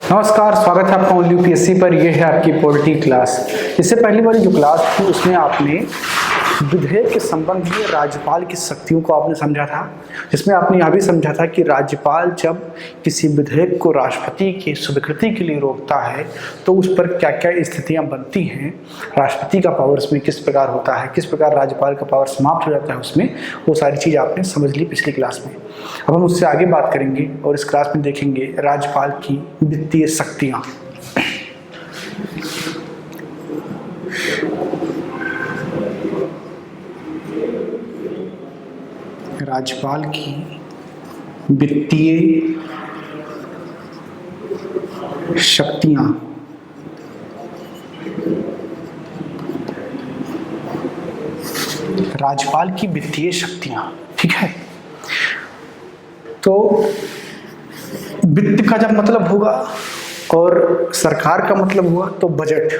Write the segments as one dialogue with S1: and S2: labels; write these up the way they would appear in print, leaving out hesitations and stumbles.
S1: नमस्कार, स्वागत है आपका यूपीएससी पर। यह है आपकी पॉलिटी क्लास। इससे पहली वाली जो क्लास थी उसमें आपने विधेयक के संबंध में राज्यपाल की शक्तियों को आपने समझा था, जिसमें आपने यह भी समझा था कि राज्यपाल जब किसी विधेयक को राष्ट्रपति की स्वीकृति के लिए रोकता है तो उस पर क्या क्या स्थितियां बनती हैं, राष्ट्रपति का पावर उसमें किस प्रकार होता है, किस प्रकार राज्यपाल का पावर समाप्त हो जाता है उसमें, वो सारी चीज़ आपने समझ ली पिछली क्लास में। अब हम उससे आगे बात करेंगे और इस क्लास में देखेंगे राज्यपाल की वित्तीय शक्तियाँ। राज्यपाल की वित्तीय शक्तियाँ। राज्यपाल की वित्तीय शक्तियाँ, ठीक है। तो वित्त का जब मतलब होगा और सरकार का मतलब हुआ तो बजट,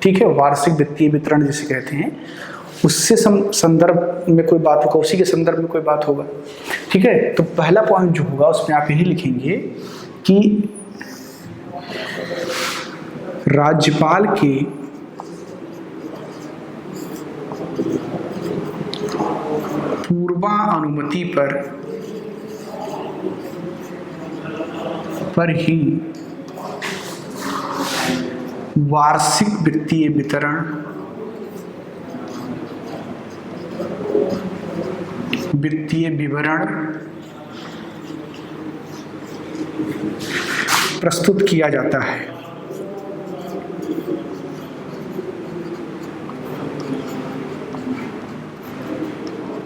S1: ठीक है, वार्षिक वित्तीय वितरण जिसे कहते हैं, उससे संदर्भ में कोई बात होगा, उसी के संदर्भ में कोई बात होगा, ठीक है। तो पहला पॉइंट जो होगा उसमें आप यही लिखेंगे कि राज्यपाल के पूर्वानुमति पर ही वार्षिक वित्तीय वितरण वित्तीय विवरण प्रस्तुत किया जाता है।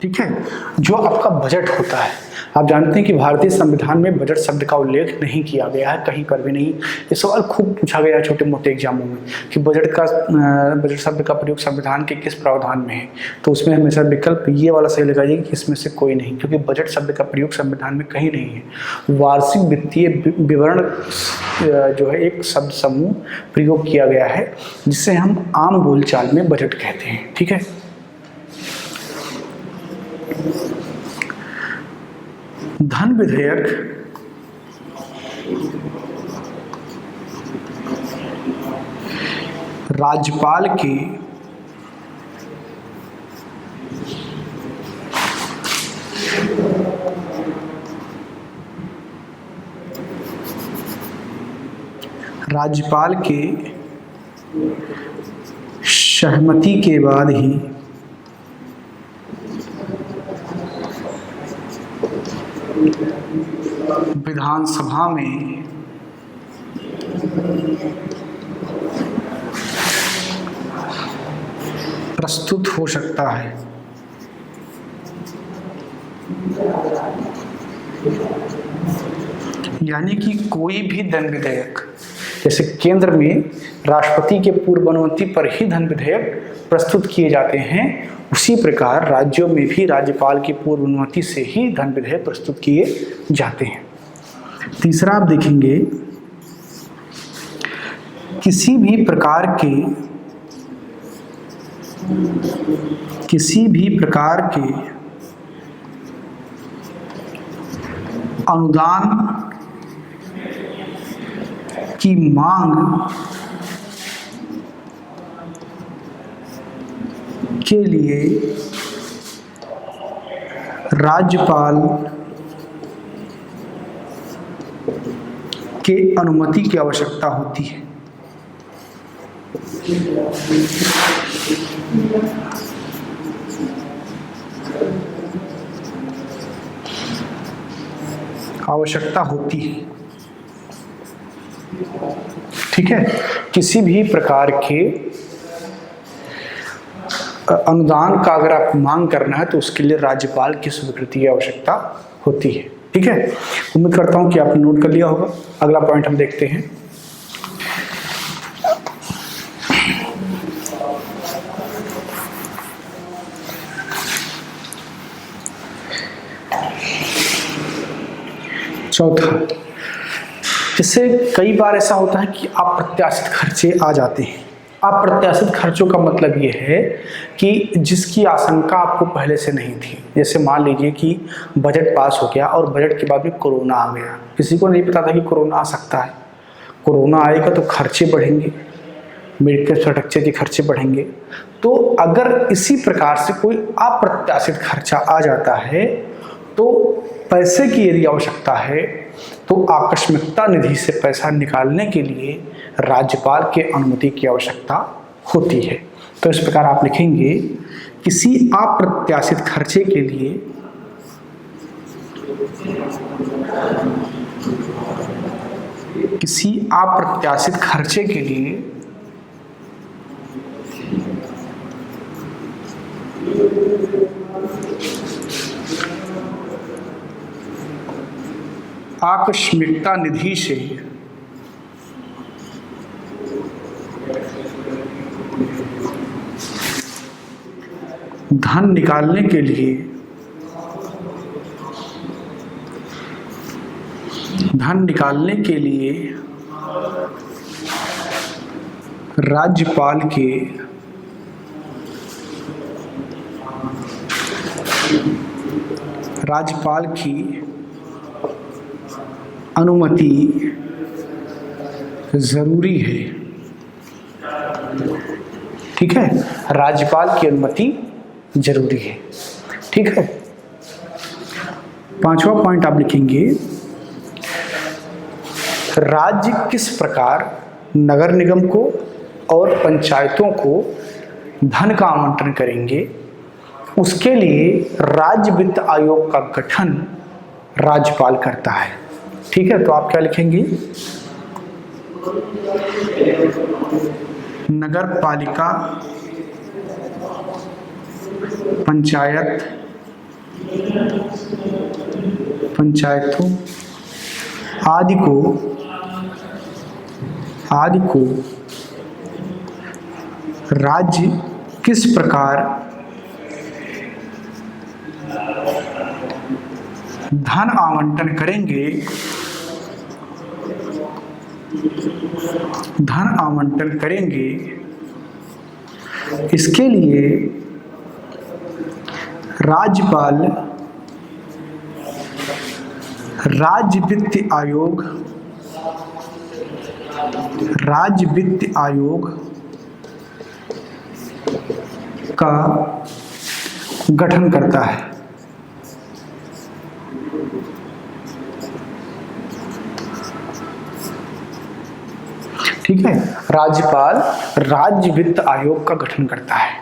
S1: ठीक है, जो आपका बजट होता है, आप जानते हैं कि भारतीय संविधान में बजट शब्द का उल्लेख नहीं किया गया है, कहीं पर भी नहीं। ये सवाल खूब पूछा गया है छोटे मोटे एग्जामों में कि बजट शब्द का प्रयोग संविधान के किस प्रावधान में है, तो उसमें हमेशा विकल्प ये वाला सही लगाइए कि इसमें से कोई नहीं, क्योंकि बजट शब्द का प्रयोग संविधान में कहीं नहीं है। वार्षिक वित्तीय विवरण जो है एक शब्द समूह प्रयोग किया गया है जिसे हम आम बोलचाल में बजट कहते हैं, ठीक है। धन विधेयक राज्यपाल के सहमति के बाद ही विधानसभा में प्रस्तुत हो सकता है। यानी कि कोई भी धन विधेयक, जैसे केंद्र में राष्ट्रपति के पूर्व अनुमति पर ही धन विधेयक प्रस्तुत किए जाते हैं, उसी प्रकार राज्यों में भी राज्यपाल की पूर्व अनुमति से ही धन विधेयक प्रस्तुत किए जाते हैं। तीसरा आप देखेंगे, किसी भी प्रकार के अनुदान की मांग के लिए राज्यपाल के अनुमति की आवश्यकता होती है। ठीक है, किसी भी प्रकार के अनुदान का अगर आप मांग करना है तो उसके लिए राज्यपाल की स्वीकृति की आवश्यकता होती है, ठीक है। उम्मीद करता हूं कि आपने नोट कर लिया होगा। अगला पॉइंट हम देखते हैं। चौथा, इससे कई बार ऐसा होता है कि अप्रत्याशित खर्चे आ जाते हैं। अप्रत्याशित खर्चों का मतलब ये है कि जिसकी आशंका आपको पहले से नहीं थी। जैसे मान लीजिए कि बजट पास हो गया और बजट के बाद में कोरोना आ गया, किसी को नहीं पता था कि कोरोना आ सकता है। कोरोना आएगा तो खर्चे बढ़ेंगे, मेडिकल इंफ्रास्ट्रक्चर के खर्चे बढ़ेंगे। तो अगर इसी प्रकार से कोई अप्रत्याशित खर्चा आ जाता है तो पैसे की यदि आवश्यकता है तो आकस्मिकता निधि से पैसा निकालने के लिए राज्यपाल के अनुमति की आवश्यकता होती है। तो इस प्रकार आप लिखेंगे किसी अप्रत्याशित खर्चे के लिए आकस्मिकता निधि से धन निकालने के लिए राज्यपाल की अनुमति जरूरी है। ठीक है, राज्यपाल की अनुमति जरूरी है। ठीक है, 5वां पॉइंट आप लिखेंगे राज्य किस प्रकार नगर निगम को और पंचायतों को धन का आवंटन करेंगे, उसके लिए राज्य वित्त आयोग का गठन राज्यपाल करता है। ठीक है, तो आप क्या लिखेंगे, नगर पालिका, पंचायतों आदि को राज्य किस प्रकार धन आवंटन करेंगे, इसके लिए राज्यपाल राज्य वित्त आयोग का गठन करता है। ठीक है, राज्यपाल राज्य वित्त आयोग का गठन करता है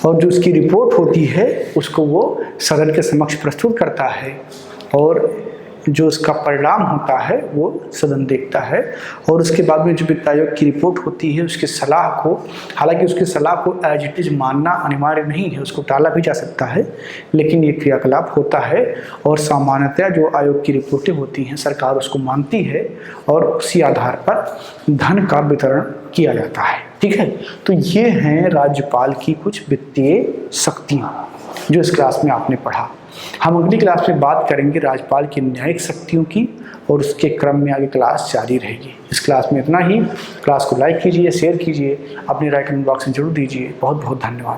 S1: और जो उसकी रिपोर्ट होती है उसको वो सदन के समक्ष प्रस्तुत करता है और जो उसका परिणाम होता है वो सदन देखता है। और उसके बाद में जो वित्त आयोग की रिपोर्ट होती है उसकी सलाह को, हालांकि उसकी सलाह को एज इट इज मानना अनिवार्य नहीं है, उसको टाला भी जा सकता है, लेकिन ये क्रियाकलाप होता है और सामान्यतः जो आयोग की रिपोर्टें होती हैं सरकार उसको मानती है और उसी आधार पर धन का वितरण किया जाता है। ठीक है, तो ये हैं राज्यपाल की कुछ वित्तीय शक्तियाँ जो इस क्लास में आपने पढ़ा। हम अगली क्लास में बात करेंगे राज्यपाल की न्यायिक शक्तियों की और उसके क्रम में आगे क्लास जारी रहेगी। इस क्लास में इतना ही। क्लास को लाइक कीजिए, शेयर कीजिए, अपनी राय कमेंट बॉक्स में जरूर दीजिए। बहुत बहुत धन्यवाद।